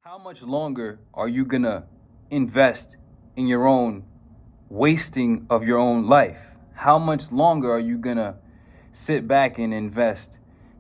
How much longer are you gonna invest in your own wasting of your own life? How much longer are you gonna sit back and invest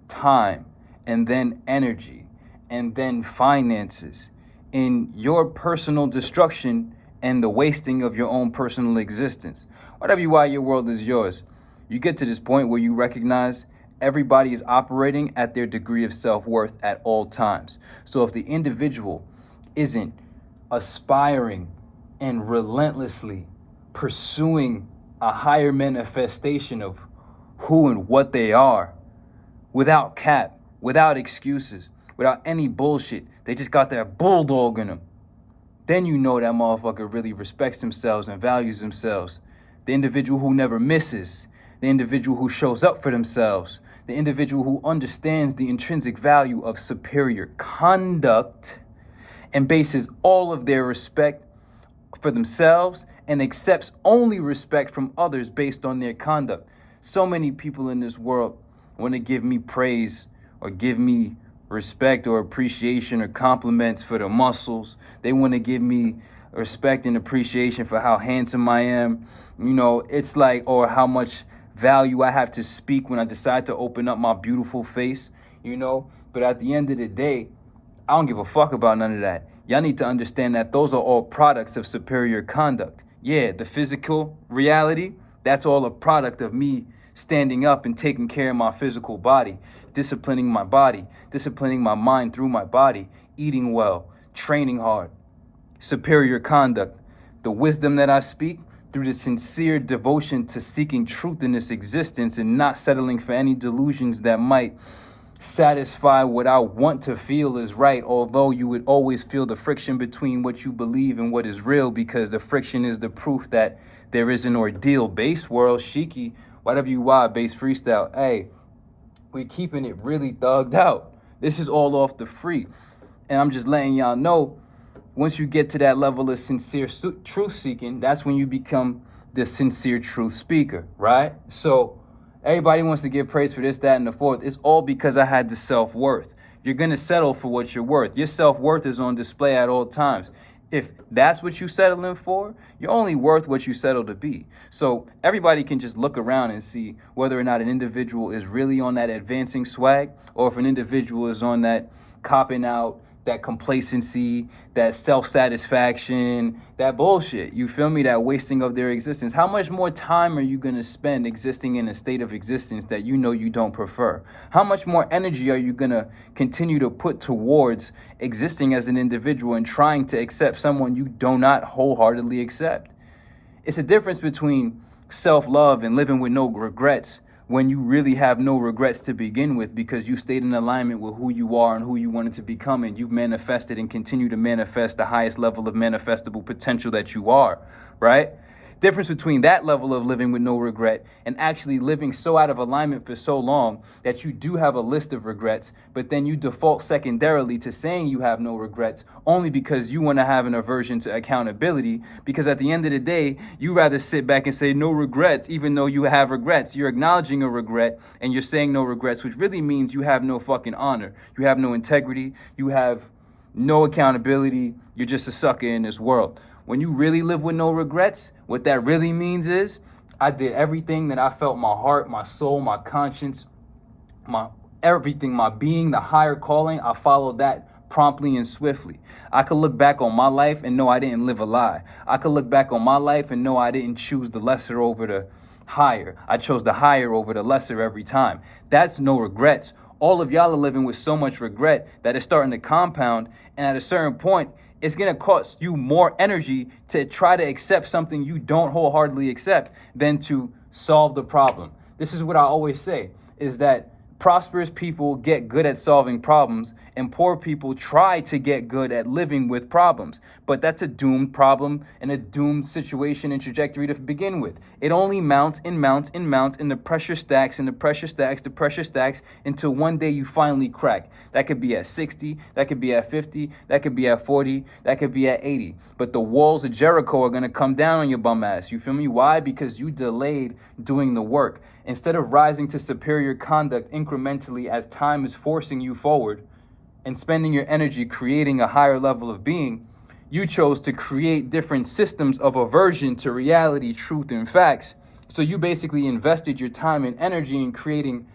time and then energy and then finances in your personal destruction and the wasting of your own personal existence? Whatever you are, your world is yours. You get to this point where you recognize everybody is operating at their degree of self-worth at all times. So if the individual isn't aspiring and relentlessly pursuing a higher manifestation of who and what they are, without cap, without excuses, without any bullshit, they just got that bulldog in them, then you know that motherfucker really respects themselves and values themselves. The individual who never misses, the individual who shows up for themselves, the individual who understands the intrinsic value of superior conduct and bases all of their respect for themselves and accepts only respect from others based on their conduct. So many people in this world want to give me praise or give me respect or appreciation or compliments for the muscles. They want to give me respect and appreciation for how handsome I am. You know, it's like, or how much value I have to speak when I decide to open up my beautiful face, you know. But at the end of the day, I don't give a fuck about none of that. Y'all need to understand that those are all products of superior conduct. Yeah, the physical reality, that's all a product of me standing up and taking care of my physical body, disciplining my body, disciplining my mind through my body, eating well, training hard. Superior conduct, the wisdom that I speak, through the sincere devotion to seeking truth in this existence and not settling for any delusions that might satisfy what I want to feel is right, although you would always feel the friction between what you believe and what is real, because the friction is the proof that there is an ordeal. Base world, Sheikhy, 𝙬𝙬𝙊𝙆𝙎, base freestyle. Hey, we keeping it really thugged out. This is all off the free. And I'm just letting y'all know, once you get to that level of sincere truth seeking, that's when you become the sincere truth speaker, right? So everybody wants to give praise for this, that, and the fourth. It's all because I had the self-worth. You're going to settle for what you're worth. Your self-worth is on display at all times. If that's what you settling for, you're only worth what you settle to be. So everybody can just look around and see whether or not an individual is really on that advancing swag, or if an individual is on that copping out, that complacency, that self-satisfaction, that bullshit. You feel me? That wasting of their existence. How much more time are you going to spend existing in a state of existence that you know you don't prefer? How much more energy are you going to continue to put towards existing as an individual and trying to accept someone you do not wholeheartedly accept? It's a difference between self-love and living with no regrets, when you really have no regrets to begin with, because you stayed in alignment with who you are and who you wanted to become, and you've manifested and continue to manifest the highest level of manifestable potential that you are, right? Difference between that level of living with no regret and actually living so out of alignment for so long that you do have a list of regrets, but then you default secondarily to saying you have no regrets only because you want to have an aversion to accountability, because at the end of the day, you rather sit back and say no regrets, even though you have regrets. You're acknowledging a regret and you're saying no regrets, which really means you have no fucking honor. You have no integrity. You have no accountability. You're just a sucker in this world. When you really live with no regrets, what that really means is I did everything that I felt my heart, my soul, my conscience, my everything, my being, the higher calling, I followed that promptly and swiftly. I could look back on my life and know I didn't live a lie. I could look back on my life and know I didn't choose the lesser over the higher. I chose the higher over the lesser every time. That's no regrets. All of y'all are living with so much regret that it's starting to compound, and at a certain point, it's going to cost you more energy to try to accept something you don't wholeheartedly accept than to solve the problem. This is what I always say, is that prosperous people get good at solving problems, and poor people try to get good at living with problems. But that's a doomed problem and a doomed situation and trajectory to begin with. It only mounts and mounts and mounts, and the pressure stacks and the pressure stacks, the pressure stacks, until one day you finally crack. That could be at 60, that could be at 50, that could be at 40, that could be at 80. But the walls of Jericho are going to come down on your bum ass. You feel me? Why? Because you delayed doing the work. Instead of rising to superior conduct incrementally as time is forcing you forward, and spending your energy creating a higher level of being, you chose to create different systems of aversion to reality, truth, and facts. So you basically invested your time and energy in creating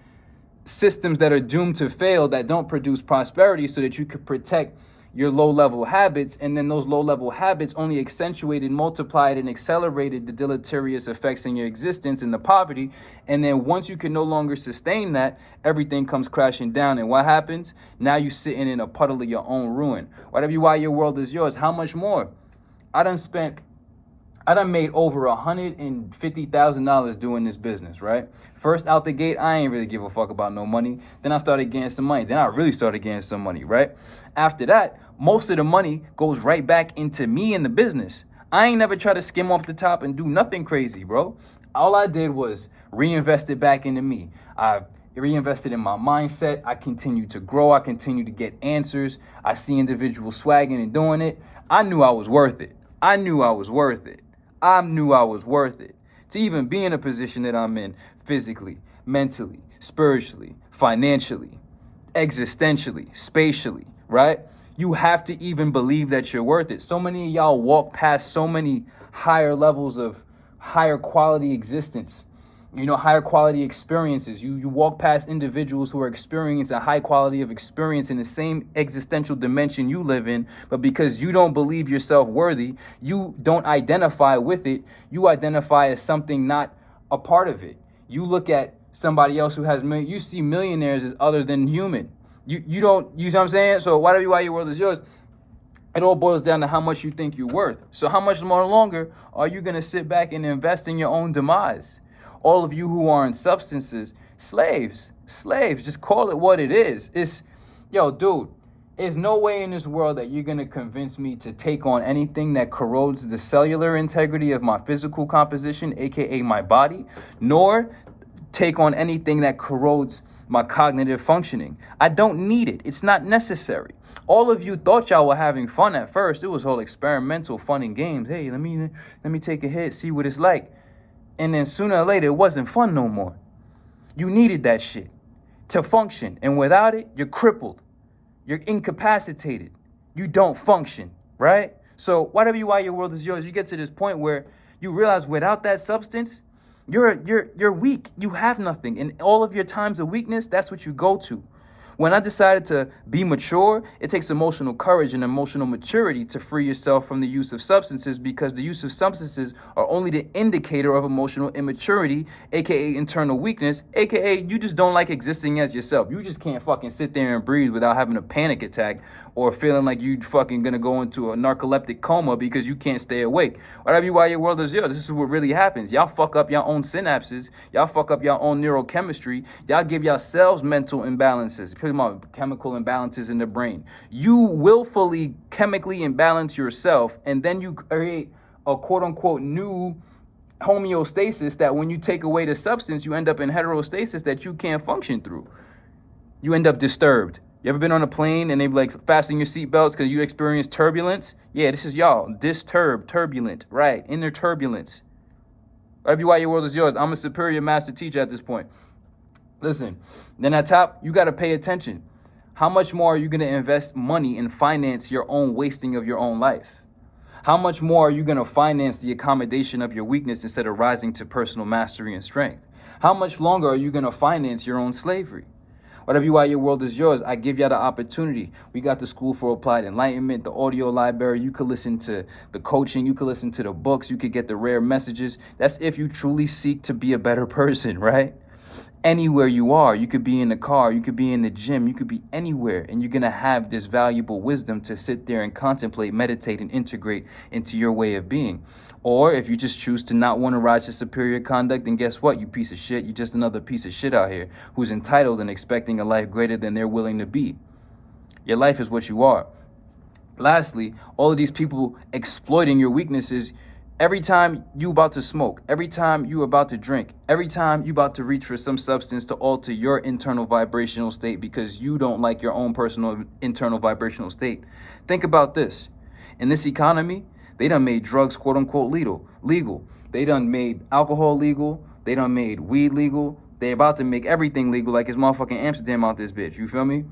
systems that are doomed to fail, that don't produce prosperity, so that you could protect your low-level habits. And then those low-level habits only accentuated, multiplied, and accelerated the deleterious effects in your existence and the poverty. And then once you can no longer sustain that, everything comes crashing down. And what happens? Now you're sitting in a puddle of your own ruin. Whatever you why your world is yours. How much more? I done made over $150,000 doing this business, right? First out the gate, I ain't really give a fuck about no money. Then I started getting some money. Then I really started getting some money, right? After that, most of the money goes right back into me and the business. I ain't never try to skim off the top and do nothing crazy, bro. All I did was reinvest it back into me. I reinvested in my mindset. I continue to grow. I continue to get answers. I see individuals swagging and doing it. I knew I was worth it. I knew I was worth it. I knew I was worth it to even be in a position that I'm in physically, mentally, spiritually, financially, existentially, spatially, right? You have to even believe that you're worth it. So many of y'all walk past so many higher levels of higher quality existence, higher quality experiences. You walk past individuals who are experiencing a high quality of experience in the same existential dimension you live in, but because you don't believe yourself worthy, you don't identify with it. You identify as something not a part of it. You look at somebody else who has you see millionaires as other than human. You don't, you see what I'm saying? So whatever you why your world is yours, it all boils down to how much you think you're worth. So how much more longer are you going to sit back and invest in your own demise? All of you who are in substances, slaves, just call it what it is. Dude, there's no way in this world that you're going to convince me to take on anything that corrodes the cellular integrity of my physical composition, aka my body, nor take on anything that corrodes my cognitive functioning. I don't need it. It's not necessary. All of you thought y'all were having fun at first. It was all experimental fun and games. Hey, let me take a hit, see what it's like. And then sooner or later, it wasn't fun no more. You needed that shit to function. And without it, you're crippled. You're incapacitated. You don't function, right? So whatever you are, your world is yours. You get to this point where you realize without that substance, you're weak. You have nothing. And all of your times of weakness, that's what you go to. When I decided to be mature, it takes emotional courage and emotional maturity to free yourself from the use of substances, because the use of substances are only the indicator of emotional immaturity, aka internal weakness, aka you just don't like existing as yourself. You just can't fucking sit there and breathe without having a panic attack or feeling like you fucking gonna go into a narcoleptic coma because you can't stay awake. Whatever you why your world is yours, this is what really happens. Y'all fuck up your own synapses. Y'all fuck up your own neurochemistry. Y'all give yourselves mental imbalances. About chemical imbalances in the brain. You willfully chemically imbalance yourself, and then you create a quote-unquote new homeostasis that when you take away the substance, you end up in heterostasis that you can't function through. You end up disturbed. You ever been on a plane and they be like, fasten your seatbelts because you experience turbulence? Yeah, this is y'all. Turbulent, right? Inner turbulence. Whatever why your world is yours. I'm a superior master teacher at this point. Listen, then at top, you got to pay attention. How much more are you going to invest money and finance your own wasting of your own life? How much more are you going to finance the accommodation of your weakness instead of rising to personal mastery and strength? How much longer are you going to finance your own slavery? Whatever you why your world is yours, I give y'all the opportunity. We got the School for Applied Enlightenment, the audio library. You could listen to the coaching. You could listen to the books. You could get the rare messages. That's if you truly seek to be a better person, right? Anywhere you are, you could be in the car, you could be in the gym, you could be anywhere, and you're going to have this valuable wisdom to sit there and contemplate, meditate, and integrate into your way of being. Or if you just choose to not want to rise to superior conduct, then guess what, you piece of shit, you're just another piece of shit out here who's entitled and expecting a life greater than they're willing to be. Your life is what you are. Lastly, all of these people exploiting your weaknesses. Every time you about to smoke, every time you about to drink, every time you about to reach for some substance to alter your internal vibrational state because you don't like your own personal internal vibrational state. Think about this. In this economy, they done made drugs quote unquote legal. They done made alcohol legal. They done made weed legal. They about to make everything legal like it's motherfucking Amsterdam out this bitch. You feel me?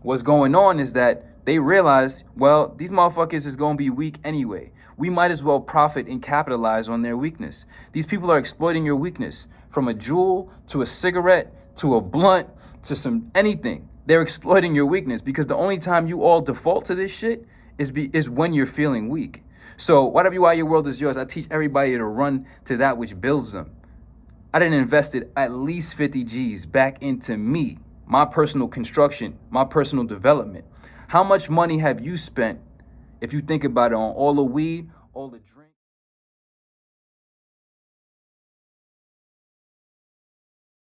What's going on is that they realize, well, these motherfuckers is going to be weak anyway. We might as well profit and capitalize on their weakness. These people are exploiting your weakness, from a jewel to a cigarette to a blunt to some anything. They're exploiting your weakness, because the only time you all default to this shit is when you're feeling weak. So why your world is yours, I teach everybody to run to that which builds them. I done invested at least 50 G's back into me, my personal construction, my personal development. How much money have you spent, if you think about it, on all the weed, all the drugs?